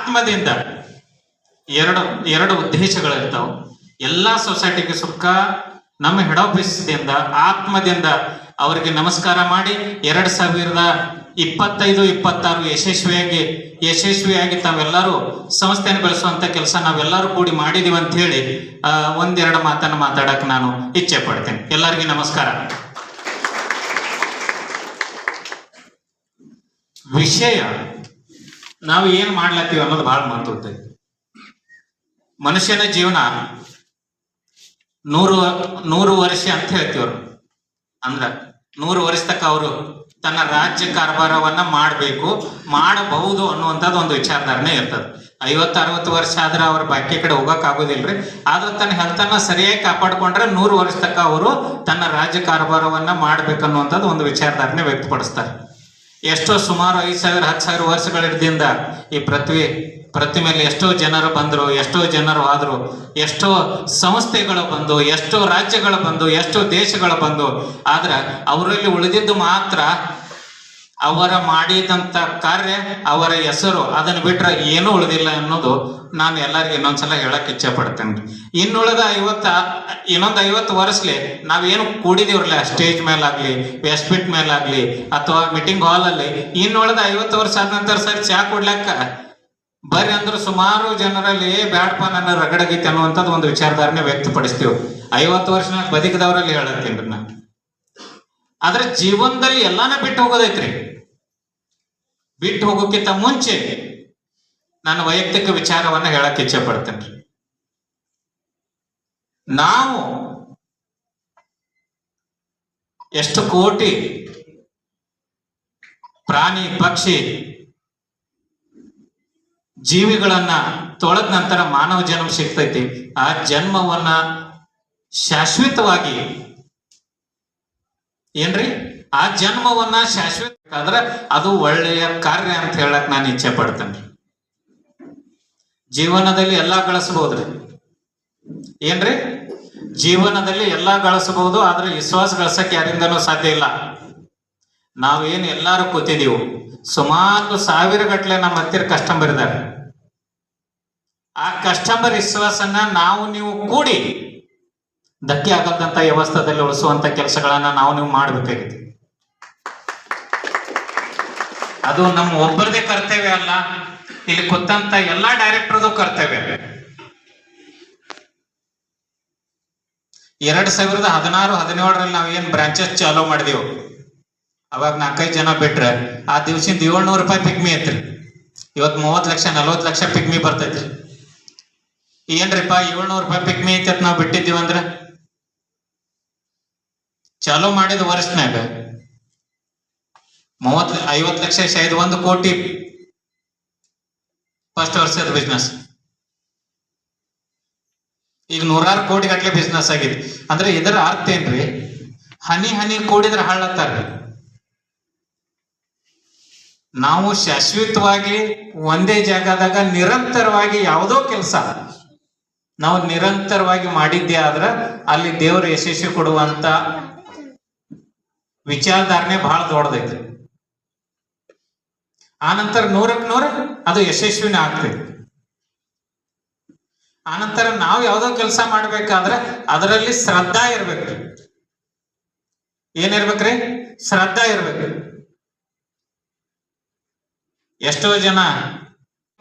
ಆತ್ಮದಿಂದ ಎರಡು ಎರಡು ಉದ್ದೇಶಗಳಿರ್ತಾವ. ಎಲ್ಲಾ ಸೊಸೈಟಿಗೆ ಸುಖ ನಮ್ಮ ಹೆಡ್ ಆಫೀಸ್ದಿಂದ ಆತ್ಮದಿಂದ ಅವರಿಗೆ ನಮಸ್ಕಾರ ಮಾಡಿ 2025-26 ಯಶಸ್ವಿಯಾಗಿ ತಾವೆಲ್ಲರೂ ಸಂಸ್ಥೆಯನ್ನು ಬೆಳೆಸುವಂತ ಕೆಲಸ ನಾವೆಲ್ಲರೂ ಕೂಡಿ ಮಾಡಿದೀವಿ ಅಂತ ಹೇಳಿ ಒಂದೆರಡು ಮಾತನ್ನು ಮಾತಾಡಕ್ ನಾನು ಇಚ್ಛೆ ಪಡ್ತೇನೆ. ಎಲ್ಲರಿಗೂ ನಮಸ್ಕಾರ. ವಿಷಯ ನಾವು ಏನ್ ಮಾಡ್ಲತ್ತೀವಿ ಅನ್ನೋದು ಬಹಳ ಮಹತ್ವ. ಮನುಷ್ಯನ ಜೀವನ 100 ವರ್ಷ ಅಂತ ಹೇಳ್ತೀವ್ರು. ಅಂದ್ರ 100 ವರ್ಷ ತಕ್ಕ ಅವರು ತನ್ನ ರಾಜ್ಯ ಕಾರ್ಭಾರವನ್ನ ಮಾಡಬಹುದು ಅನ್ನುವಂಥದ್ದು ಒಂದು ವಿಚಾರಧಾರಣೆ ಇರ್ತದೆ. 50-60 ವರ್ಷ ಆದ್ರೆ ಅವ್ರ ಬಾಕಿ ಕಡೆ ಹೋಗಕ್ ಆಗೋದಿಲ್ರಿ. ಆದ್ರೆ ತನ್ನ ಹೆಲ್ತ್ ಅನ್ನ ಸರಿಯಾಗಿ ಕಾಪಾಡ್ಕೊಂಡ್ರೆ 100 ವರ್ಷ ತಕ್ಕ ಅವರು ತನ್ನ ರಾಜ್ಯ ಕಾರ್ಭಾರವನ್ನ ಮಾಡ್ಬೇಕನ್ನುವಂಥದ್ದು ಒಂದು ವಿಚಾರಧಾರಣೆ ವ್ಯಕ್ತಪಡಿಸ್ತಾರೆ. ಎಷ್ಟೋ ಸುಮಾರು 5,000-10,000 ವರ್ಷಗಳಿಂದ ಈ ಪ್ರತಿಮೆಯಲ್ಲಿ ಎಷ್ಟೋ ಜನರು ಬಂದರು, ಎಷ್ಟೋ ಜನರು ಆದ್ರು, ಎಷ್ಟೋ ಸಂಸ್ಥೆಗಳು ಬಂದು, ಎಷ್ಟೋ ರಾಜ್ಯಗಳು ಬಂದು, ಎಷ್ಟೋ ದೇಶಗಳು ಬಂದು. ಆದ್ರೆ ಅವರಲ್ಲಿ ಉಳಿದಿದ್ದು ಮಾತ್ರ ಅವರ ಮಾಡಿದಂತ ಕಾರ್ಯ, ಅವರ ಹೆಸರು, ಅದನ್ನು ಬಿಟ್ರೆ ಏನೂ ಉಳಿದಿಲ್ಲ ಅನ್ನೋದು ನಾನು ಎಲ್ಲರಿಗೂ ಇನ್ನೊಂದ್ಸಲ ಹೇಳಕ್ ಇಚ್ಛೆ ಪಡ್ತೇನೆ. ಇನ್ನೊಂದು 50 ವರ್ಷಲಿ ನಾವೇನು ಕೂಡಿದೀವ್ರಲ್ಲ ಸ್ಟೇಜ್ ಮೇಲಾಗ್ಲಿ, ವೆಸ್ಟ್ಮಿಟ್ ಮೇಲಾಗ್ಲಿ ಅಥವಾ ಮೀಟಿಂಗ್ ಹಾಲ್ ಅಲ್ಲಿ, ಇನ್ನುಳಿದ 50 ವರ್ಷ ಆದ ನಂತರ ಸರ್ ಚಾ ಕೊಡ್ಲಕ್ಕ ಬರ್ರಿ ಅಂದ್ರೆ ಸುಮಾರು ಜನರಲ್ಲಿ ಬ್ಯಾಡ್ಪ ನನ್ನ ರಗಡಗೈತಿ ಅನ್ನುವಂಥದ್ದು ಒಂದು ವಿಚಾರಧಾರಣೆ ವ್ಯಕ್ತಪಡಿಸ್ತೀವಿ. 50 ವರ್ಷ ಬದುಕಿದವರಲ್ಲಿ ಹೇಳತ್ತೀನಿ ನಾನು. ಆದ್ರೆ ಜೀವನದಲ್ಲಿ ಎಲ್ಲಾನ ಬಿಟ್ಟು ಹೋಗೋದೈತ್ರಿ. ಬಿಟ್ಟು ಹೋಗೋಕ್ಕಿಂತ ಮುಂಚೆ ನಾನು ವೈಯಕ್ತಿಕ ವಿಚಾರವನ್ನ ಹೇಳಕ್ ಇಚ್ಛೆ ಪಡ್ತೇನೆ. ನಾವು ಎಷ್ಟು ಕೋಟಿ ಪ್ರಾಣಿ ಪಕ್ಷಿ ಜೀವಿಗಳನ್ನ ತೊಳೆದ ನಂತರ ಮಾನವ ಜನ್ಮ ಸಿಗ್ತೈತಿ. ಆ ಜನ್ಮವನ್ನ ಶಾಶ್ವತವಾಗಿ ಆ ಜನ್ಮವನ್ನ ಶಾಶ್ವತ ಆದ್ರೆ ಅದು ಒಳ್ಳೆಯ ಕಾರ್ಯ ಅಂತ ಹೇಳಕ್ ನಾನು ಇಚ್ಛೆ ಪಡ್ತೇನೆ. ಜೀವನದಲ್ಲಿ ಎಲ್ಲಾ ಗಳಿಸಬಹುದ್ರಿ. ಜೀವನದಲ್ಲಿ ಎಲ್ಲಾ ಗಳಿಸಬಹುದು, ಆದ್ರೆ ವಿಶ್ವಾಸ ಗಳಿಸಕ್ ಯಾರಿಂದನೂ ಸಾಧ್ಯ ಇಲ್ಲ. ನಾವೇನು ಎಲ್ಲಾರು ಕೂತಿದೀವು, ಸುಮಾರು 1000 ಗಟ್ಟಲೆ ನಮ್ಮ ಹತ್ತಿರ ಕಸ್ಟಮರ್ ಇದ್ದಾರೆ. ಆ ಕಸ್ಟಮರ್ ವಿಶ್ವಾಸನ ನೀವು ಕೂಡಿ ಧಕ್ಕೆ ಆಗದಂತ ವ್ಯವಸ್ಥೆಯಲ್ಲಿ ಉಳಿಸುವಂತ ಕೆಲಸಗಳನ್ನ ನೀವು ಮಾಡಬೇಕಾಗಿದೆ. ಅದು ನಮ್ಮ ಒಬ್ಬರದೇ ಕರ್ತವ್ಯ ಅಲ್ಲ, ಇಲ್ಲಿ ಕೂತಂತ ಎಲ್ಲಾ ಡೈರೆಕ್ಟರ್ದು ಕರ್ತವ್ಯ. 2016-17 ನಾವೇನ್ ಬ್ರಾಂಚಸ್ ಚಾಲೂ ಮಾಡಿದೆವು, ಅವಾಗ 4-5 ಜನ ಬಿಟ್ರೆ ಆ ದಿವಸದಿಂದ 700 ರೂಪಾಯಿ ಪಿಗ್ಮಿ ಐತ್ರಿ. ಇವತ್ತು 30 ಲಕ್ಷ 40 ಲಕ್ಷ ಪಿಗ್ಮಿ ಬರ್ತೈತ್ರಿ. ಏನ್ರಿಪ್ಪ 700 ರೂಪಾಯಿ ಪಿಗ್ಮಿ ಐತಿ ಅಂತ ನಾವು ಬಿಟ್ಟಿದ್ದೀವಿ ಅಂದ್ರೆ ಚಾಲೂ ಮಾಡಿದ ವರ್ಷನಾಗ 50 ಲಕ್ಷ 1 ಕೋಟಿ ಫಸ್ಟ್ ವರ್ಷದ ಬಿಸ್ನೆಸ್. ಈಗ 100 ಕೋಟಿ ಗಟ್ಲೆ ಬಿಸ್ನೆಸ್ ಆಗಿದೆ. ಅಂದ್ರೆ ಇದರ ಅರ್ಥ ಏನ್ರಿ? ಹನಿ ಕೂಡಿದ್ರೆ ಹಳ್ಳತ್ತಾರ್ರಿ. ನಾವು ಶಾಶ್ವತವಾಗಿ ಒಂದೇ ಜಾಗದಾಗ ನಿರಂತರವಾಗಿ ಯಾವುದೋ ಕೆಲಸ ನಾವು ನಿರಂತರವಾಗಿ ಮಾಡಿದ್ದೇ ಆದ್ರೆ ಅಲ್ಲಿ ದೇವರು ಯಶಸ್ವಿ ಕೊಡುವಂತ ವಿಚಾರಧಾರಣೆ ಬಹಳ ದೊಡ್ಡದೈತಿ. ಆನಂತರ 100ಕ್ಕೆ 100 ಅದು ಯಶಸ್ವಿನೇ ಆಗ್ತೈತಿ. ಆನಂತರ ನಾವು ಯಾವುದೋ ಕೆಲಸ ಮಾಡ್ಬೇಕಾದ್ರೆ ಅದರಲ್ಲಿ ಶ್ರದ್ಧಾ ಇರ್ಬೇಕ್ರಿ. ಏನಿರ್ಬೇಕ್ರಿ? ಶ್ರದ್ಧಾ ಇರ್ಬೇಕು. ಎಷ್ಟೋ ಜನ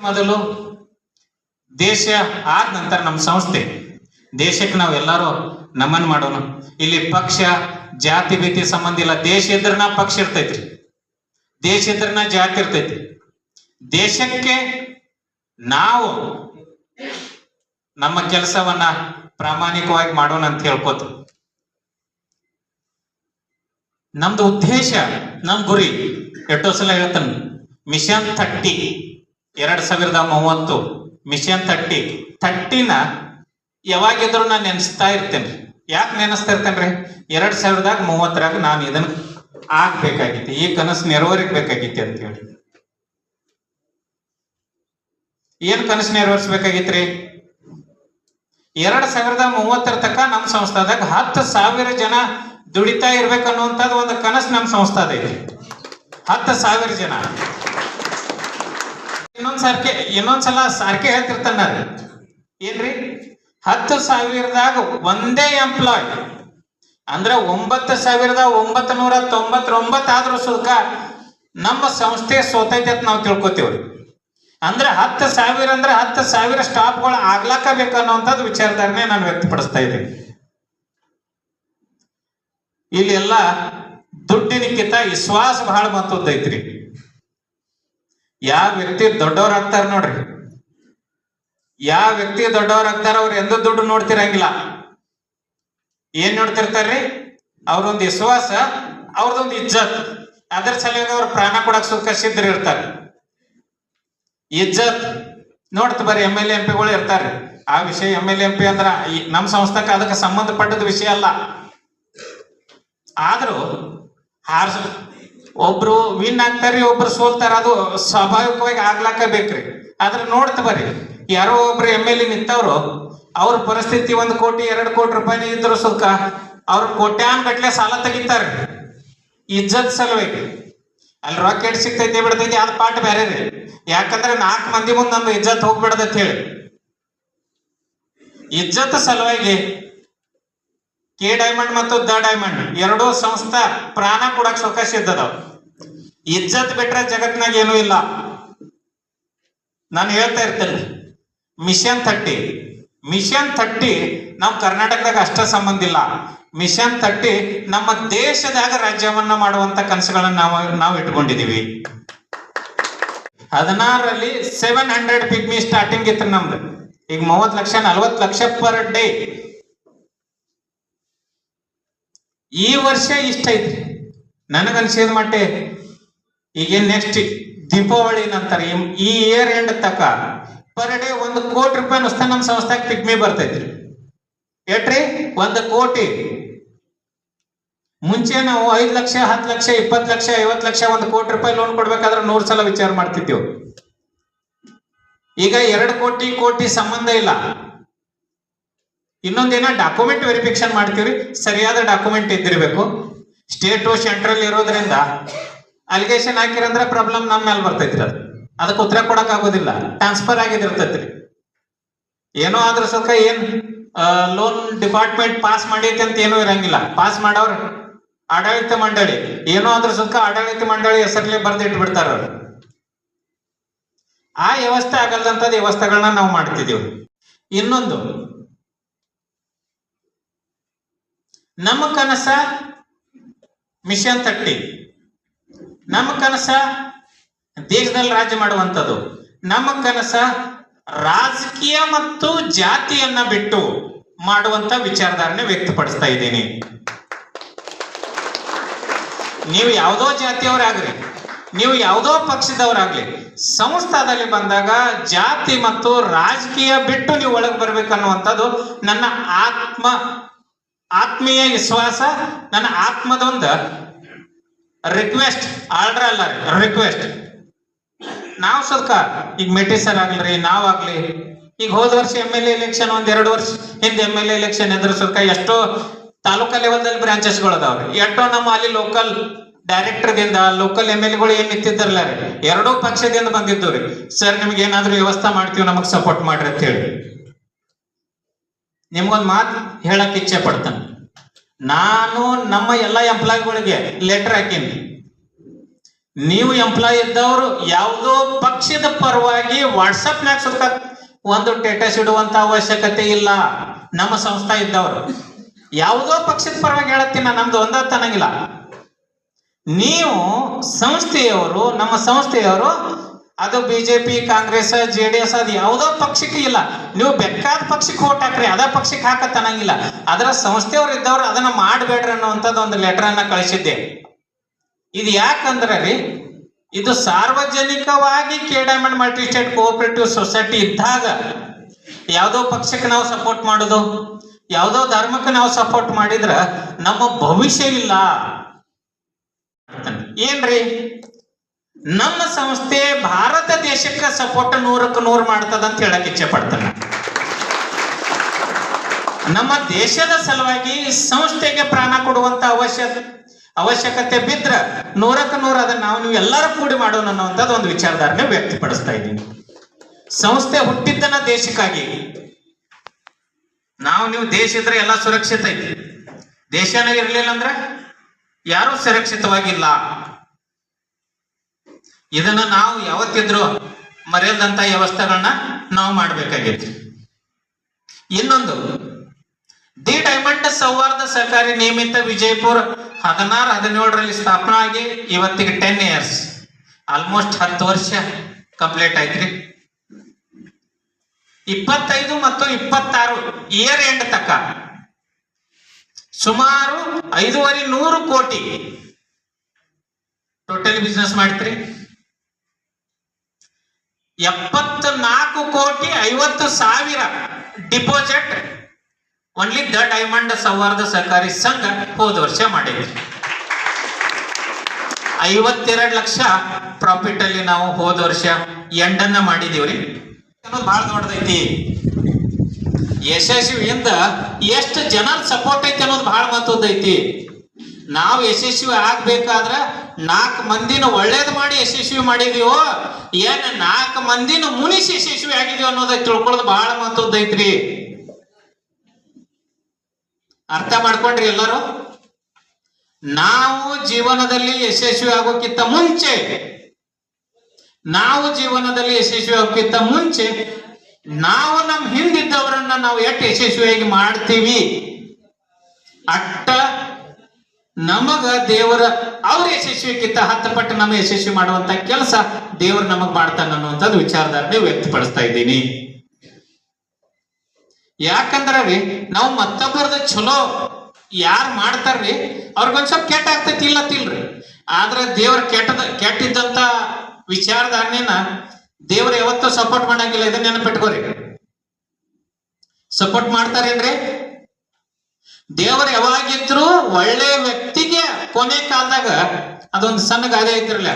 ಮೊದಲು ದೇಶ ಆದ ನಂತರ ನಮ್ಮ ಸಂಸ್ಥೆ, ದೇಶಕ್ಕೆ ನಾವೆಲ್ಲರೂ ನಮನ ಮಾಡೋಣ. ಇಲ್ಲಿ ಪಕ್ಷ ಜಾತಿ ಭೀತಿ ಸಂಬಂಧ ಇಲ್ಲ. ದೇಶ ಇದ್ರನ ಪಕ್ಷ ಇರ್ತೈತ್ರಿ, ದೇಶ ಇದ್ರನ ಜಾತಿ ಇರ್ತೈತಿ. ದೇಶಕ್ಕೆ ನಾವು ನಮ್ಮ ಕೆಲಸವನ್ನ ಪ್ರಾಮಾಣಿಕವಾಗಿ ಮಾಡೋಣ ಅಂತ ಹೇಳ್ಕೋತ ನಮ್ದು ಉದ್ದೇಶ, ನಮ್ ಗುರಿ ಎಷ್ಟೋ ಸಲ ಹೇಳ್ತಾನೆ, ಮಿಷನ್ 30 2030 ಮಿಷನ್ 30ನ ಯಾವಾಗಿದ್ರು ನಾನು ನೆನೆಸ್ತಾ ಇರ್ತೇನೆ. ಯಾಕೆ ನೆನೆಸ್ತಾ ಇರ್ತೇನ್ರಿ? 2030 ನಾನು ಇದನ್ನ ಆಗ್ಬೇಕಾಗಿತ್ತು, ಈ ಕನಸು ನೆರವೇರಿಸಬೇಕಾಗಿತ್ತು ಅಂತ ಹೇಳಿ. ಏನ್ ಕನಸು ನೆರವೇರಿಸಬೇಕಾಗಿತ್ರಿ? 2030 ತನಕ ನಮ್ಮ ಸಂಸ್ಥಾದಾಗ 10,000 ಜನ ದುಡಿತಾ ಇರ್ಬೇಕನ್ನುವಂಥದ್ದು ಒಂದು ಕನಸು ನಮ್ಮ ಸಂಸ್ಥಾದ ಇದೆ. 10,000 ಜನ. ಇನ್ನೊಂದ್ಸಲ ಸಾರ್ಕೆ ಹೇಳ್ತಿರ್ತಾನ ಏನ್ರಿ 10,000ದಾಗ ಒಂದೇ ಎಂಪ್ಲಾಯ್ ಅಂದ್ರೆ 9,999 ಆದ್ರೂ ಸುಲ್ಕ ನಮ್ಮ ಸಂಸ್ಥೆ ಸೋತೈತೆ ಅಂತ ನಾವು ತಿಳ್ಕೊತೀವ್ರಿ. ಅಂದ್ರೆ 10,000 ಅಂದ್ರೆ 10,000 ಸ್ಟಾಫ್ಗಳು ಆಗ್ಲಾಕ ಬೇಕನ್ನುವಂಥದ್ದು ವಿಚಾರಧಾರಣೆ ನಾನು ವ್ಯಕ್ತಪಡಿಸ್ತಾ ಇದ್ದೀನಿ. ಇಲ್ಲಿ ಎಲ್ಲ ದುಡ್ಡಿನಕ್ಕಿಂತ ವಿಶ್ವಾಸ ಬಹಳ ಮಹತ್ವದೈತ್ರಿ. ಯಾವ ವ್ಯಕ್ತಿ ದೊಡ್ಡವ್ರಾಗ್ತಾರ ನೋಡ್ರಿ, ಯಾವ ವ್ಯಕ್ತಿ ದೊಡ್ಡವ್ರಾಗ್ತಾರ ಅವ್ರು ಎಂದೂ ದುಡ್ಡು ನೋಡ್ತಿರಂಗಿಲ್ಲ. ಏನ್ ನೋಡ್ತಿರ್ತಾರ್ರಿ? ಅವ್ರೊಂದು ವಿಶ್ವಾಸ, ಅವ್ರದೊಂದು ಇಜ್ಜತ್. ಅದ್ರ ಸಲುವಾಗಿ ಅವ್ರ ಪ್ರಾಣ ಕೊಡಕ್ ಸುಖ ಸಿದ್ಧರು ಇರ್ತಾರೆ. ಇಜ್ಜತ್ ನೋಡ್ತ ಬರ್ರಿ, MLA MP ಗಳು ಇರ್ತಾರೆ. ಆ ವಿಷಯ MLA MP ಅಂದ್ರ ನಮ್ಮ ಸಂಸ್ಥಾಕ್ಕೆ ಅದಕ್ಕೆ ಸಂಬಂಧಪಟ್ಟದ ವಿಷಯ ಅಲ್ಲ. ಆದ್ರೂ ಒಬ್ರು ವಿನ್ ಆಗ್ತಾರ್ರಿ, ಒಬ್ರು ಸೋಲ್ತಾರ. ಅದು ಸ್ವಾಭಾವಿಕವಾಗಿ ಆಗ್ಲಾಕ ಬೇಕ್ರಿ. ಆದ್ರೆ ನೋಡ್ತ ಬರ್ರಿ, ಯಾರೋ ಒಬ್ರು MLA ನಿಂತವ್ರು, ಅವ್ರ ಪರಿಸ್ಥಿತಿ 1 ಕೋಟಿ 2 ಕೋಟಿ ರೂಪಾಯಿ ಇದ್ರು ಸುಲ್ಕ ಅವ್ರ ಕೋಟ್ಯಾನ್ ಗಟ್ಲೆ ಸಾಲ ತೆಗಿತಾರೆ ಇಜ್ಜತ್ ಸಲುವಾಗಿ. ಅಲ್ಲಿ ರಾಕೆಟ್ ಸಿಗ್ತೈತಿ ಬಿಡ್ತೈತಿ, ಅದ್ ಪಾಠ ಬೇರೆ ರೀ. ಯಾಕಂದ್ರೆ 4 ಮಂದಿ ಮುಂದೆ ನಮ್ದು ಇಜ್ಜತ್ ಹೋಗ್ಬಿಡದತ್ ಹೇಳಿ ಇಜ್ಜತ್ ಸಲುವಾಗಿ ಕೆ ಡೈಮಂಡ್ ಮತ್ತು ದ ಡೈಮಂಡ್ ಎರಡೂ ಸಂಸ್ಥಾ ಪ್ರಾಣ ಕೊಡಕ್ ಅವಕಾಶ ಇದ್ದದವ್. ಇಜ್ಜತ್ ಬಿಟ್ರೆ ಜಗತ್ನಾಗ ಏನೂ ಇಲ್ಲ. ನಾನು ಹೇಳ್ತಾ ಇರ್ತೇನೆ, ಮಿಷನ್ 30 ನಾವು ಕರ್ನಾಟಕದಾಗ ಅಷ್ಟ ಸಂಬಂಧ ಇಲ್ಲ. ಮಿಷನ್ 30 ನಮ್ಮ ದೇಶದಾಗ ರಾಜ್ಯವನ್ನ ಮಾಡುವಂತ ಕನಸುಗಳನ್ನ ನಾವು ಇಟ್ಕೊಂಡಿದೀವಿ. 16ರಲ್ಲಿ 700 ಪಿಗ್ಮಿ ಸ್ಟಾರ್ಟಿಂಗ್ ಇತ್ತು ನಮ್ದು. ಈಗ 30 ಲಕ್ಷ 40 ಲಕ್ಷ ಪರ್ ಡೇ. ಈ ವರ್ಷ ಇಷ್ಟ ಐತ್ರಿ ನನಗನ್ಸಿದ ಮಟ್ಟೆ. ಈಗೇನ್ ನೆಕ್ಸ್ಟ್ ದೀಪಾವಳಿ ನಂತರ ಈ ಇಯರ್ ಎಂಡ್ ತಕ ಪರ್ ಡೇ 1 ಕೋಟಿ ರೂಪಾಯಿ ನುಸ್ತ ನಮ್ಮ ಸಂಸ್ಥೆಗೆ ಪಿಗ್ಮಿ ಬರ್ತೈತ್ರಿ. ಎಟ್ರಿ? 1 ಕೋಟಿ. ಮುಂಚೆ ನಾವು 5 ಲಕ್ಷ 10 ಲಕ್ಷ 20 ಲಕ್ಷ 50 ಲಕ್ಷ 1 ಕೋಟಿ ರೂಪಾಯಿ ಲೋನ್ ಕೊಡ್ಬೇಕಾದ್ರೆ 100 ಸಲ ವಿಚಾರ ಮಾಡ್ತಿದ್ದೇವೆ. ಈಗ 2 ಕೋಟಿ ಸಂಬಂಧ ಇಲ್ಲ. ಇನ್ನೊಂದೇನ ಡಾಕ್ಯುಮೆಂಟ್ ವೆರಿಫಿಕೇಶನ್ ಮಾಡ್ತೀವ್ರಿ, ಸರಿಯಾದ ಡಾಕ್ಯುಮೆಂಟ್ ಇದ್ದಿರ್ಬೇಕು. ಸ್ಟೇಟ್ ಸೆಂಟ್ರಲ್ ಇರೋದ್ರಿಂದ ಅಲಿಗೇಷನ್ ಹಾಕಿರಂದ್ರೆ ಪ್ರಾಬ್ಲಮ್ ನಮ್ಮ ಮೇಲೆ ಬರ್ತೈತ್ರಿ. ಅದಕ್ಕೆ ಉತ್ತರ ಕೊಡಕ್ ಆಗೋದಿಲ್ಲ, ಟ್ರಾನ್ಸ್ಫರ್ ಆಗಿದಿರ್ತೈತ್ರಿ. ಏನೋ ಆದ್ರೂ ಸ್ವಲ್ಪ ಏನ್ ಲೋನ್ ಡಿಪಾರ್ಟ್ಮೆಂಟ್ ಪಾಸ್ ಮಾಡೈತಿ ಅಂತ ಏನೂ ಇರಂಗಿಲ್ಲ. ಪಾಸ್ ಮಾಡೋರು ಆಡಳಿತ ಮಂಡಳಿ, ಏನೋ ಆದ್ರೂ ಸ್ವಲ್ಪ ಆಡಳಿತ ಮಂಡಳಿ ಹೆಸರಲ್ಲಿ ಬರ್ದಿಟ್ಟು ಬಿಡ್ತಾರ. ಆ ವ್ಯವಸ್ಥೆ ಆಗಲ್ದಂತದ ವ್ಯವಸ್ಥೆಗಳನ್ನ ನಾವು ಮಾಡ್ತಿದೀವಿ. ಇನ್ನೊಂದು ನಮ್ಮ ಕನಸ ಮಿಷನ್ 30, ನಮ್ಮ ಕನಸ ದೇಶದಲ್ಲಿ ರಾಜ್ಯ ಮಾಡುವಂಥದ್ದು. ನಮ್ಮ ಕನಸ ರಾಜಕೀಯ ಮತ್ತು ಜಾತಿಯನ್ನ ಬಿಟ್ಟು ಮಾಡುವಂತ ವಿಚಾರಧಾರಣೆ ವ್ಯಕ್ತಪಡಿಸ್ತಾ ಇದ್ದೀನಿ. ನೀವು ಯಾವುದೋ ಜಾತಿಯವರಾಗ್ರಿ, ನೀವು ಯಾವುದೋ ಪಕ್ಷದವರಾಗ್ಲಿ, ಸಂಸ್ಥಾದಲ್ಲಿ ಬಂದಾಗ ಜಾತಿ ಮತ್ತು ರಾಜಕೀಯ ಬಿಟ್ಟು ನೀವು ಒಳಗೆ ಬರ್ಬೇಕನ್ನುವಂಥದ್ದು ನನ್ನ ಆತ್ಮೀಯ ವಿಶ್ವಾಸ, ನನ್ನ ಆತ್ಮದೊಂದು ರಿಕ್ವೆಸ್ಟ್. ಆರ್ಡರ್ ಅಲ್ಲ, ರಿಕ್ವೆಸ್ಟ್. ನಾವು ಸ್ವಲ್ಪ ಈಗ ಮೇಟಿ ಸರ್ ಆಗ್ಲಿ, ನಾವಾಗ್ಲಿ, ಈಗ ಹೋದ ವರ್ಷ MLA ಎಲೆಕ್ಷನ್ 1-2 ವರ್ಷ ಹಿಂದೆ MLA ಎಲೆಕ್ಷನ್ ಎದುರು ಸ್ವಲ್ಪ ಎಷ್ಟೋ ತಾಲೂಕಾ ಲೆವೆಲ್ದಲ್ಲಿ ಬ್ರಾಂಚಸ್ಗಳು ಅದಾವ್ರಿ. ಎಷ್ಟೋ ನಮ್ಮ ಅಲ್ಲಿ ಲೋಕಲ್ ಡೈರೆಕ್ಟರ್ದಿಂದ ಲೋಕಲ್ MLAಗಳು ಏನ್ ನಿಂತಿದ್ದಾರಲ್ಲ ರೀ, 2 ಪಕ್ಷದಿಂದ ಬಂದಿದ್ದು ರೀ. ಸರ್ ನಿಮ್ಗೆ ಏನಾದ್ರೂ ವ್ಯವಸ್ಥೆ ಮಾಡ್ತೀವಿ, ನಮಗ್ ಸಪೋರ್ಟ್ ಮಾಡ್ರಿ ಅಂತ ಹೇಳಿ. ನಿಮ್ಗೊಂದು ಮಾತು ಹೇಳಕ್ ಇಚ್ಛೆ ಪಡ್ತೇನೆ. ನಾನು ನಮ್ಮ ಎಲ್ಲ ಎಂಪ್ಲಾಯಿಗಳಿಗೆ ಲೆಟರ್ ಹಾಕೀನಿ. ನೀವು ಎಂಪ್ಲಾಯ್ ಇದ್ದವರು ಯಾವುದೋ ಪಕ್ಷದ ಪರವಾಗಿ ವಾಟ್ಸಪ್ನಾಗ ಸುತ್ತ ಒಂದು ಸ್ಟೇಟಸ್ ಇಡುವಂತ ಅವಶ್ಯಕತೆ ಇಲ್ಲ. ನಮ್ಮ ಸಂಸ್ಥಾ ಇದ್ದವರು ಯಾವುದೋ ಪಕ್ಷದ ಪರವಾಗಿ ಹೇಳತ್ತೀನಿ, ನಮ್ದು ಒಂದತ್ತು ಅನ್ನಂಗಿಲ್ಲ. ನೀವು ಸಂಸ್ಥೆಯವರು, ನಮ್ಮ ಸಂಸ್ಥೆಯವರು, ಅದು BJP ಕಾಂಗ್ರೆಸ್ JDS ಅದು ಯಾವುದೋ ಪಕ್ಷಕ್ಕೆ ಇಲ್ಲ. ನೀವು ಬೇಕಾದ ಪಕ್ಷಕ್ಕೆ ಓಟ್ ಹಾಕ್ರಿ, ಅದ ಪಕ್ಷಕ್ಕೆ ಹಾಕತ್ ಅನ್ನಂಗಿಲ್ಲ. ಅದರ ಸಂಸ್ಥೆಯವರು ಇದ್ದವ್ರು ಅದನ್ನ ಮಾಡಬೇಡ್ರಿ ಅನ್ನುವಂಥದ್ದು ಒಂದು ಲೆಟರ್ ಅನ್ನ ಕಳಿಸಿದ್ದೆ. ಇದು ಯಾಕಂದ್ರೆ ರೀ, ಇದು ಸಾರ್ವಜನಿಕವಾಗಿ K diamond multi state cooperative society ಇದ್ದಾಗ ಯಾವುದೋ ಪಕ್ಷಕ್ಕೆ ನಾವು ಸಪೋರ್ಟ್ ಮಾಡೋದು, ಯಾವುದೋ ಧರ್ಮಕ್ಕೆ ನಾವು ಸಪೋರ್ಟ್ ಮಾಡಿದ್ರ ನಮ್ಮ ಭವಿಷ್ಯವಿಲ್ಲ. ಏನ್ರಿ, ನಮ್ಮ ಸಂಸ್ಥೆ ಭಾರತ ದೇಶಕ್ಕೆ ಸಪೋರ್ಟ್ 100ಕ್ಕೆ 100 ಮಾಡ್ತದ ಅಂತ ಹೇಳಕ್ ಇಚ್ಛೆ ಪಡ್ತಾನೆ. ನಮ್ಮ ದೇಶದ ಸಲುವಾಗಿ ಸಂಸ್ಥೆಗೆ ಪ್ರಾಣ ಕೊಡುವಂತ ಅವಶ್ಯಕತೆ ಬಿದ್ರ 100ಕ್ಕೆ 100 ಅದನ್ನ ನೀವು ಎಲ್ಲರೂ ಕೂಡಿ ಮಾಡೋಣ ಅನ್ನುವಂಥದ್ದು ಒಂದು ವಿಚಾರಧಾರಣೆ ವ್ಯಕ್ತಪಡಿಸ್ತಾ ಇದ್ದೀನಿ. ಸಂಸ್ಥೆ ಹುಟ್ಟಿದ್ದನ ದೇಶಕ್ಕಾಗಿ. ನೀವು ದೇಶ ಇದ್ರೆ ಎಲ್ಲ ಸುರಕ್ಷಿತ ಐತಿ, ದೇಶನೇ ಇರ್ಲಿಲ್ಲ ಅಂದ್ರೆ ಯಾರು ಸುರಕ್ಷಿತವಾಗಿಲ್ಲ. ಇದನ್ನ ನಾವು ಯಾವತ್ತಿದ್ರು ಮರೆಯದಂತ ವ್ಯವಸ್ಥೆಗಳನ್ನ ನಾವು ಮಾಡ್ಬೇಕಾಗಿತ್ತು. ಇನ್ನೊಂದು, ದಿ ಡೈಮಂಡ್ ಸೌಹಾರ್ದ ಸಹಕಾರಿ ನಿಯಮಿತ ವಿಜಯಪುರ 16-17ರಲ್ಲಿ ಸ್ಥಾಪನಾ ಆಗಿ ಇವತ್ತಿಗೆ 10 years, ಆಲ್ಮೋಸ್ಟ್ 10 ವರ್ಷ ಕಂಪ್ಲೀಟ್ ಆಯ್ತ್ರಿ. 25 ಮತ್ತು 26 ಇಯರ್ ಎಂಡ್ ತಕ್ಕ ಸುಮಾರು 5,500 ಕೋಟಿ ಟೋಟಲ್ ಬಿಸ್ನೆಸ್ ಮಾಡ್ತೀರಿ. 74,50,00,000 ಡಿಪಾಸಿಟ್ ಓನ್ಲಿ ದ ಡೈಮಂಡ್ ಸೌಹಾರ್ದ ಸಹಕಾರಿ ಸಂಘ ಹೋದ ವರ್ಷ ಮಾಡಿದ್ವಿ. 52 ಲಕ್ಷ ಪ್ರಾಫಿಟ್ ಅಲ್ಲಿ ನಾವು ಹೋದ ವರ್ಷ ಎಂಡನ್ನ ಮಾಡಿದೀವ್ರಿ. ಬಹಳ ದೊಡ್ಡದೈತಿ. ಯಶಸ್ವಿಯಿಂದ ಎಷ್ಟು ಜನರ ಸಪೋರ್ಟ್ ಐತಿ ಅನ್ನೋದು ಬಹಳ ಮಹತ್ವದೈತಿ. ನಾವು ಯಶಸ್ವಿ ಆಗ್ಬೇಕಾದ್ರ 4 ಮಂದಿನ ಒಳ್ಳೇದು ಮಾಡಿ ಯಶಸ್ವಿ ಮಾಡಿದೀವೋ ಏನ್ 4 ಮಂದಿನ ಮುನಿಸಿ ಯಶಸ್ವಿ ಆಗಿದೀವಿ ಅನ್ನೋದೈ ತಿಳ್ಕೊಳ್ಳೋದು ಬಹಳ ಮಹತ್ವದೈತ್ರಿ. ಅರ್ಥ ಮಾಡ್ಕೊಂಡ್ರಿ ಎಲ್ಲರೂ? ನಾವು ಜೀವನದಲ್ಲಿ ಯಶಸ್ವಿ ಆಗೋಕ್ಕಿಂತ ಮುಂಚೆ ನಾವು ನಮ್ಮ ಹಿಂದಿದ್ದವರನ್ನ ನಾವು ಎಷ್ಟು ಯಶಸ್ವಿಯಾಗಿ ಮಾಡ್ತೀವಿ ಅಟ್ಟ ನಮಗ ದೇವರ ಅವ್ರ ಯಶಸ್ವಿಕ್ಕಿಂತ 10 ಪಟ್ಟು ನಮ್ಮ ಯಶಸ್ವಿ ಮಾಡುವಂತ ಕೆಲಸ ದೇವರು ನಮಗ್ ಮಾಡ್ತಾನ ಅನ್ನುವಂಥದ್ದು ವಿಚಾರಧಾರಣೆ ವ್ಯಕ್ತಪಡಿಸ್ತಾ ಇದ್ದೀನಿ. ಯಾಕಂದ್ರ ರೀ ನಾವು ಮತ್ತೊಬ್ಬರದ ಚಲೋ ಯಾರು ಮಾಡ್ತಾರ್ರಿ ಅವ್ರಿಗೊಂದ್ ಸ್ವಲ್ಪ ಕೆಟ್ಟ ಆಗ್ತೈತಿ ಇಲ್ಲತ್ತಿಲ್ರಿ. ಆದ್ರ ದೇವ್ರ ಕೆಟ್ಟಿದ್ದಂತ ವಿಚಾರಧಾರಣೆನ ದೇವ್ರ ಯಾವತ್ತೂ ಸಪೋರ್ಟ್ ಮಾಡಂಗಿಲ್ಲ. ಇದನ್ನ ನೆನಪಿಟ್ಕೋರಿ. ಸಪೋರ್ಟ್ ಮಾಡ್ತಾರೇನ್ರಿ? ದೇವರು ಯಾವಾಗಿದ್ರು ಒಳ್ಳೆ ವ್ಯಕ್ತಿಗೆ ಕೊನೆ ಕಾಲದಾಗ ಅದೊಂದು ಸಣ್ಣ ಗಾದೆ ಐತಿರ್ಲ,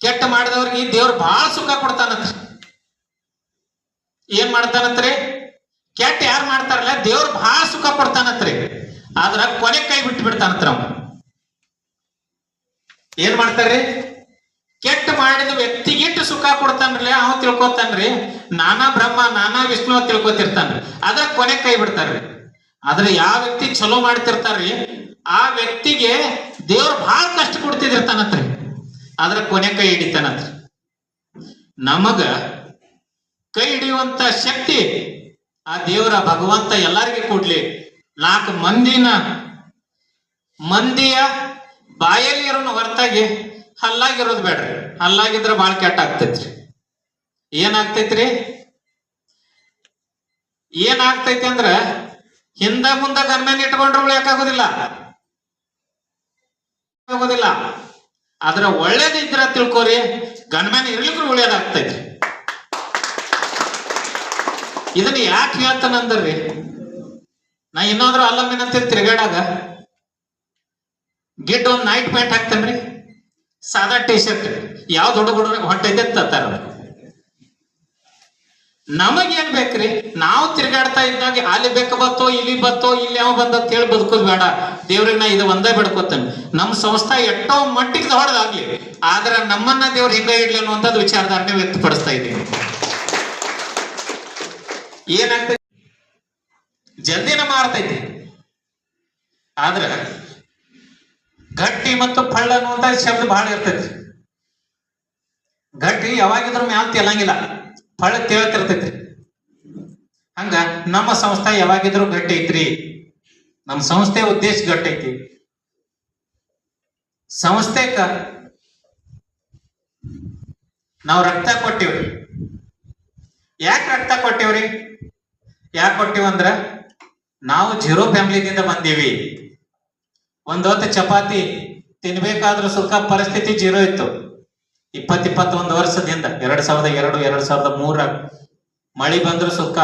ಕೆಟ್ಟ ಮಾಡಿದವ್ರಿಗೆ ದೇವ್ರು ಬಹಳ ಸುಖ ಕೊಡ್ತಾನಂತ. ಏನ್ ಮಾಡ್ತಾನಂತ್ರಿ? ಕೆಟ್ಟ ಯಾರು ಮಾಡ್ತಾರಲ್ಲ ದೇವ್ರು ಬಹಳ ಸುಖ ಕೊಡ್ತಾನಂತ್ರಿ. ಆದ್ರ ಕೊನೆ ಕೈ ಬಿಟ್ಟು ಬಿಡ್ತಾನಂತ್ರ. ಅವ ಏನ್ ಮಾಡ್ತಾರ್ರಿ? ಕೆಟ್ಟ ಮಾಡಿದ ವ್ಯಕ್ತಿಗಿಟ್ಟು ಸುಖ ಕೊಡ್ತಾನ್ರಿ. ಅವ ತಿಳ್ಕೊತಾನ್ರಿ ನಾನಾ ಬ್ರಹ್ಮ ನಾನಾ ವಿಷ್ಣು ತಿಳ್ಕೊತಿರ್ತಾನ್ರಿ. ಅದ್ರ ಕೊನೆ ಕೈ ಬಿಡ್ತಾರ್ರಿ. ಆದ್ರೆ ಯಾವ ವ್ಯಕ್ತಿ ಚಲೋ ಮಾಡ್ತಿರ್ತಾರ್ರಿ ಆ ವ್ಯಕ್ತಿಗೆ ದೇವ್ರು ಬಹಳ ಕಷ್ಟ ಕೊಡ್ತಿದಿರ್ತಾನಂತ್ರಿ. ಆದ್ರ ಕೊನೆ ಕೈ ಹಿಡಿತಾನಂತ್ರಿ. ನಮಗ ಕೈ ಹಿಡಿಯುವಂತ ಶಕ್ತಿ ಆ ದೇವರ ಭಗವಂತ ಎಲ್ಲರಿಗೂ ಕೊಡ್ಲಿ. 4 ಮಂದಿಯ ಬಾಯಲ್ಲಿ ಇರೋನು ಹೊರತಾಗಿ ಹಲ್ಲಾಗಿರೋದು ಬೇಡ್ರಿ. ಹಲ್ಲಾಗಿದ್ರೆ ಬಹಳ ಕೆಟ್ಟ ಆಗ್ತೈತ್ರಿ. ಏನಾಗ್ತೈತಿ ಅಂದ್ರ ಹಿಂದ ಮುಂದ ಗನ್ಮೇನ್ ಇಟ್ಕೊಂಡ್ರೆ ಉಳಿಯಕ್ಕಾಗೋದಿಲ್ಲ. ಆದ್ರ ಒಳ್ಳೇದಿದ್ರ ತಿಳ್ಕೋರಿ, ಗನ್ಮೇನ್ ಇರ್ಲಿಕ್ಕೂ ಉಳಿಯೋದಾಗ್ತೈತ್ರಿ. ಇದನ್ನ ಯಾಕೆ ಹೇಳ್ತಾನಂದ್ರಿ, ನಾ ಇನ್ನೊಂದ್ರು ಅಲ್ಲಮ್ಮಿನಂತ ತಿರ್ಗಾಡಾಗ ಗಿಡ್ ಒಂದ್ ನೈಟ್ ಪ್ಯಾಂಟ್ ಹಾಕ್ತೇನ್ರಿ, ಸಾದಾ ಟಿ ಶರ್ಟ್, ಯಾವ ದೊಡ್ಡ ಹುಡುಗ ಹೊಟ್ಟೈತೆ ತತ್ತಾರ. ನಮಗೇನ್ ಬೇಕ್ರಿ? ನಾವು ತಿರ್ಗಾಡ್ತಾ ಇದ್ದಾಗ ಅಲ್ಲಿ ಬೆಕ್ಕ ಬತ್ತೋ ಇಲ್ಲಿ ಬತ್ತೋ ಇಲ್ಲಿ ಯಾವ ಬಂದ ಹೇಳಿ ಬದುಕೋದು ಬೇಡ. ದೇವ್ರಿಗೆ ನಾ ಇದು ಒಂದೇ ಬಿಡ್ಕೋತೇನೆ. ನಮ್ಮ ಸಂಸ್ಥೆ ಎಷ್ಟೋ ಮಟ್ಟಿಗೆ ಹೊಡೆದಾಗ್ಲಿ, ಆದ್ರ ನಮ್ಮನ್ನ ದೇವ್ರು ಹಿಂಗ ಇಡ್ಲಿ ಅನ್ನುವಂಥದ್ದು ವಿಚಾರಧಾರಣೆ ವ್ಯಕ್ತಪಡಿಸ್ತಾ ಇದ್ದೀವಿ. ಏನಾಗ್ತೈತಿ? ಜಲ್ದಿನ ಮಾರ್ತೈತಿ. ಆದ್ರ ಗಟ್ಟಿ ಮತ್ತು ಫಳ್ಳ ಅನ್ನುವಂತ ಶಬ್ದ ಬಹಳ ಇರ್ತೈತಿ. ಗಟ್ಟಿ ಯಾವಾಗಿದ್ರು ಮ್ಯಾಲ ತೇಲಂಗಿಲ್ಲ, ಫಳ್ಳ ತೇಳ್ತಿರ್ತೈತ್ರಿ. ಹಂಗ ನಮ್ಮ ಸಂಸ್ಥೆ ಯಾವಾಗಿದ್ರು ಗಟ್ಟಿ ಐತ್ರಿ. ನಮ್ಮ ಸಂಸ್ಥೆ ಉದ್ದೇಶ ಗಟ್ಟಿ ಐತಿ. ಸಂಸ್ಥೆಕ ನಾವು ರಕ್ತ ಕೊಟ್ಟಿವ್ರಿ. ಯಾಕೆ ರಕ್ತ ಕೊಟ್ಟಿವ್ರಿ? ಯಾಕೆ ಕೊಟ್ಟಿವಂದ್ರ ನಾವು ಜೀರೋ ಫ್ಯಾಮಿಲಿದಿಂದ ಬಂದೀವಿ. ಒಂದ್ ಹೊತ್ತು ಚಪಾತಿ ತಿನ್ಬೇಕಾದ್ರೂ ಸುಖ ಪರಿಸ್ಥಿತಿ ಜೀರೋ ಇತ್ತು. 21 ವರ್ಷದಿಂದ 2002 2003 ಮಳಿ ಬಂದ್ರು ಸುಖ.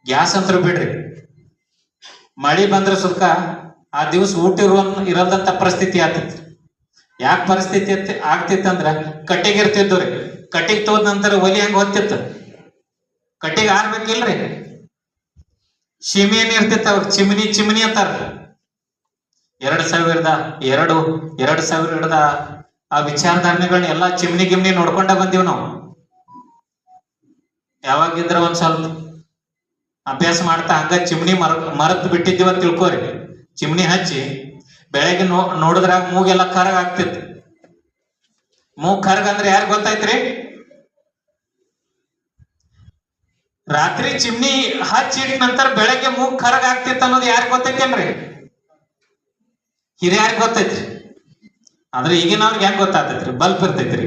ಗ್ಯಾಸ್ ಅಂತೂ ಬಿಡ್ರಿ, ಮಳಿ ಬಂದ್ರ ಸುಖ ಆ ದಿವಸ ಊಟ ಇರಲ್ದಂತ ಪರಿಸ್ಥಿತಿ ಆಗ್ತಿತ್ತು. ಯಾಕೆ ಪರಿಸ್ಥಿತಿ ಆಗ್ತಿತ್ತಂದ್ರ ಕಟ್ಟಿಗೆ ಇರ್ತಿದ್ದು ರೀ. ಕಟ್ಟಿಗೆ ತೋದ ನಂತರ ಒಲಿ ಹೆಂಗ ಹೊತ್ತಿತ್ತು, ಕಟ್ಟಿಗೆ ಆರ್ಬೇಕಿಲ್ರಿ. ಶಿಮಿಯನ್ ಇರ್ತಿತ್ತ, ಚಿಮ್ನಿ ಅಂತಾರ. 2002 ಆ ವಿಚಾರಧಾರಣೆಗಳನ್ನ ಎಲ್ಲಾ ಚಿಮ್ನಿ ಗಿಮ್ನಿ ನೋಡ್ಕೊಂಡ ಬಂದೀವಿ ನಾವು. ಯಾವಾಗಿದ್ರ ಒಂದ್ ಸ್ವಲ್ಪ ಅಭ್ಯಾಸ ಮಾಡ್ತಾ ಹಂಗ ಚಿಮ್ನಿ ಮರತ್ ಬಿಟ್ಟಿದ್ದೀವ ತಿಳ್ಕೋರಿ. ಚಿಮ್ನಿ ಹಚ್ಚಿ ಬೆಳಗ್ಗೆ ನೋಡಿದ್ರಾಗ ಮೂಗೆಲ್ಲ ಕರಗ ಆಗ್ತಿತ್ತು. ಮೂಗ್ ಕರಗ ಅಂದ್ರೆ ಯಾರು ಗೊತ್ತಾಯ್ತ್ರಿ? ರಾತ್ರಿ ಚಿಮ್ನಿ ಹಚ್ಚಿದ ನಂತರ ಬೆಳಗ್ಗೆ ಮೂಗ್ ಕರಗ ಆಗ್ತಿತ್ತು ಅನ್ನೋದು ಯಾರಿಗೆ ಗೊತ್ತೈತೇನ್ರಿ? ಹಿರಿಯಾರಿಗೆ ಗೊತ್ತೈತ್ರಿ. ಆದ್ರೆ ಈಗಿನವ್ರಿಗೆ ಹೆಂಗ್ ಗೊತ್ತಾಗ್ತೈತ್ರಿ? ಬಲ್ಪ್ ಇರ್ತೈತ್ರಿ.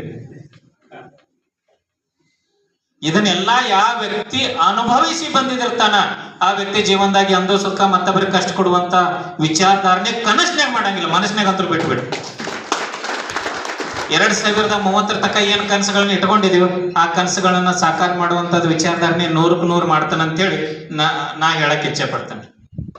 ಇದನ್ನೆಲ್ಲಾ ಯಾವ ವ್ಯಕ್ತಿ ಅನುಭವಿಸಿ ಬಂದಿದಿರ್ತಾನ ಆ ವ್ಯಕ್ತಿ ಜೀವನದಾಗಿ ಅಂದು ಸುಖ ಮತ್ತೊಬ್ಬರಿಗೆ ಕಷ್ಟ ಕೊಡುವಂತ ವಿಚಾರಧಾರಣೆ ಕನಸ್ನಾಗ ಮಾಡಂಗಿಲ್ಲ, ಮನಸ್ನಾಗ ಅಂತೂ ಬಿಟ್ಬಿಟ್ಟು. 2030 ತನಕ ಏನ್ ಕನಸುಗಳನ್ನ ಇಟ್ಕೊಂಡಿದೀವಿ ಆ ಕನಸುಗಳನ್ನ ಸಾಕಾರ ಮಾಡುವಂತದ್ದು ವಿಚಾರಧಾರಣೆ 100ಕ್ಕೆ 100 ಮಾಡ್ತಾನಂತೇಳಿ ನಾ ಹೇಳಕ್ ಇಚ್ಛೆ ಪಡ್ತೇನೆ.